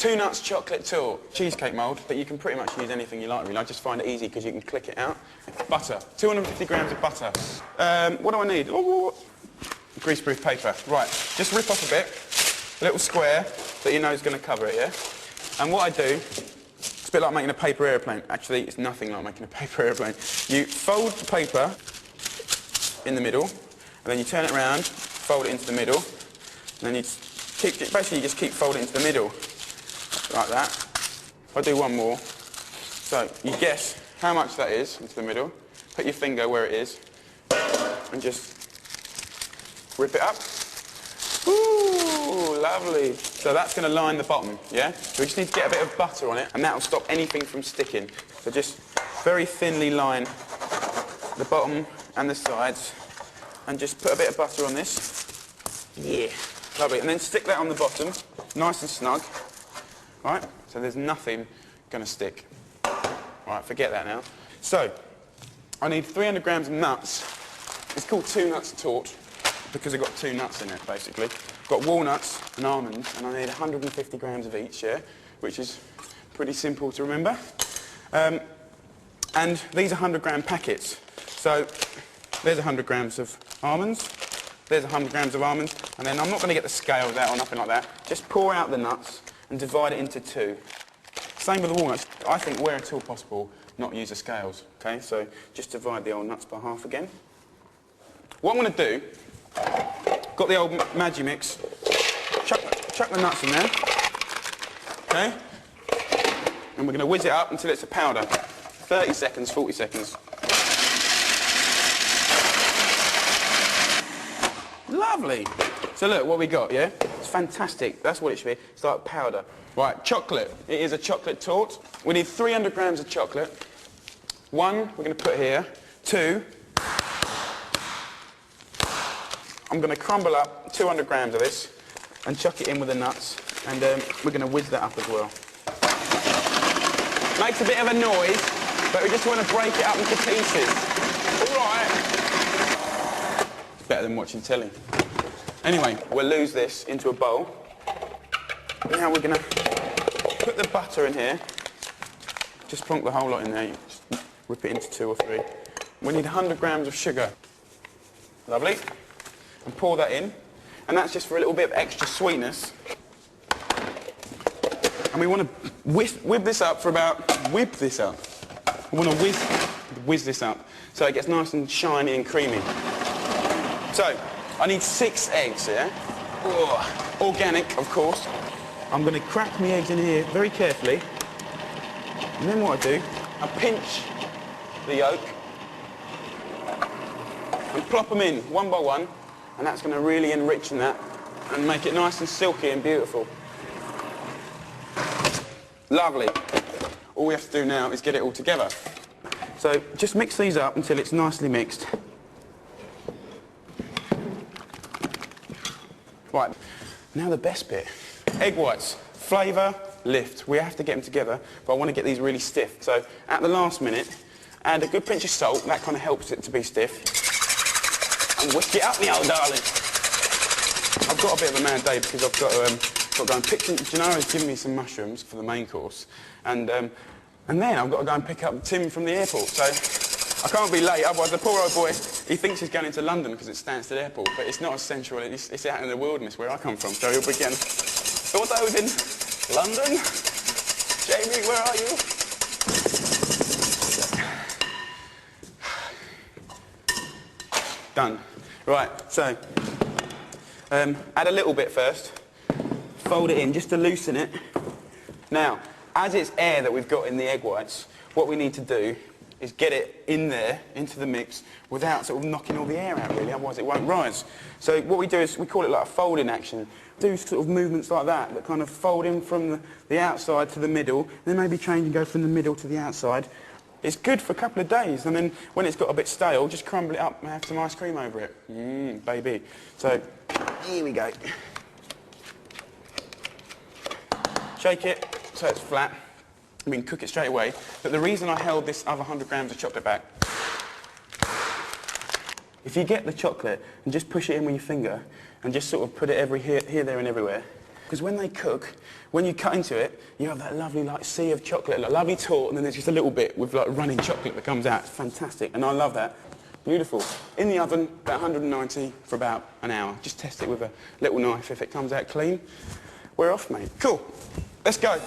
2 nuts chocolate torte, cheesecake mould, but you can pretty much use anything you like really. I just find it easy because you can click it out. Butter, 250 grams of butter. What do I need? Oh, greaseproof paper. Right, just rip off a bit, a little square that you know is going to cover it, yeah? And what I do, it's a bit like making a paper aeroplane. Actually, it's nothing like making a paper aeroplane. You fold the paper in the middle, and then you turn it around, fold it into the middle, and then you basically just keep folding it into the middle, like that. I'll do one more. So, you guess how much that is into the middle, put your finger where it is, and just rip it up. Ooh, lovely. So that's going to line the bottom, yeah? So we just need to get a bit of butter on it, and that will stop anything from sticking. So just very thinly line the bottom and the sides, and just put a bit of butter on this. Yeah, lovely. And then stick that on the bottom, nice and snug. Right? So there's nothing going to stick. Right, forget that now. So, I need 300 grams of nuts. It's called 2 nuts torte, because I've got 2 nuts in it, basically. I've got walnuts and almonds, and I need 150 grams of each, yeah? Which is pretty simple to remember. And these are 100 gram packets. So, there's 100 grams of almonds, there's 100 grams of almonds, and then I'm not going to get the scales out or nothing like that. Just pour out the nuts and divide it into 2. Same with the walnuts. I think where at all possible, not use the scales, okay? So, just divide the old nuts by half again. What I'm going to do, got the old Magimix, chuck the nuts in there, okay? And we're going to whiz it up until it's a powder. 30 seconds, 40 seconds. Lovely. So look, what we got, yeah? It's fantastic. That's what it should be. It's like powder. Right, chocolate. It is a chocolate torte. We need 300 grams of chocolate. 1, we're going to put here. 2, I'm going to crumble up 200 grams of this and chuck it in with the nuts, and we're going to whiz that up as well. Makes a bit of a noise, but we just want to break it up into pieces. All right. It's better than watching telly. Anyway, we'll lose this into a bowl. Now we're going to put the butter in here. Just plonk the whole lot in there. You just rip it into 2 or 3. We need 100 grams of sugar. Lovely. And pour that in. And that's just for a little bit of extra sweetness. And we want to whip this up for about... Whip this up. We want to whiz this up so it gets nice and shiny and creamy. So, I need 6 eggs, yeah? Oh, organic, of course. I'm going to crack my eggs in here very carefully. And then what I do, I pinch the yolk and plop them in one by one, and that's going to really enrich that and make it nice and silky and beautiful. Lovely. All we have to do now is get it all together. So just mix these up until it's nicely mixed. Right, now the best bit. Egg whites, flavour, lift. We have to get them together, but I want to get these really stiff. So at the last minute, add a good pinch of salt. That kind of helps it to be stiff. And whisk it up, me old darling. I've got a bit of a mad day because I've got to go and pick some... Gennaro's given me some mushrooms for the main course. And then I've got to go and pick up Tim from the airport. So I can't be late, otherwise the poor old boy, he thinks he's going into London because it's Stansted Airport, but it's not as central, it's out in the wilderness where I come from, so he'll be getting... Thought I was in London? Jamie, where are you? Done. Right, so, add a little bit first, fold it in just to loosen it. Now, as it's air that we've got in the egg whites, what we need to do is get it in there, into the mix, without sort of knocking all the air out, really, otherwise it won't rise. So what we do is, we call it like a folding action. Do sort of movements like that kind of fold in from the outside to the middle, then maybe change and go from the middle to the outside. It's good for a couple of days, and then when it's got a bit stale, just crumble it up and have some ice cream over it. Baby. So, here we go. Shake it so it's flat. We can cook it straight away, but the reason I held this other 100 grams of chocolate back, if you get the chocolate and just push it in with your finger and just sort of put it here, there and everywhere, Because when they cook, when you cut into it, you have that lovely like sea of chocolate, a lovely taut, and then there's just a little bit with like running chocolate that comes out. It's fantastic, and I love that. Beautiful. In the oven, about 190 for about an hour. Just test it with a little knife. If it comes out clean, we're off, mate. Cool. Let's go.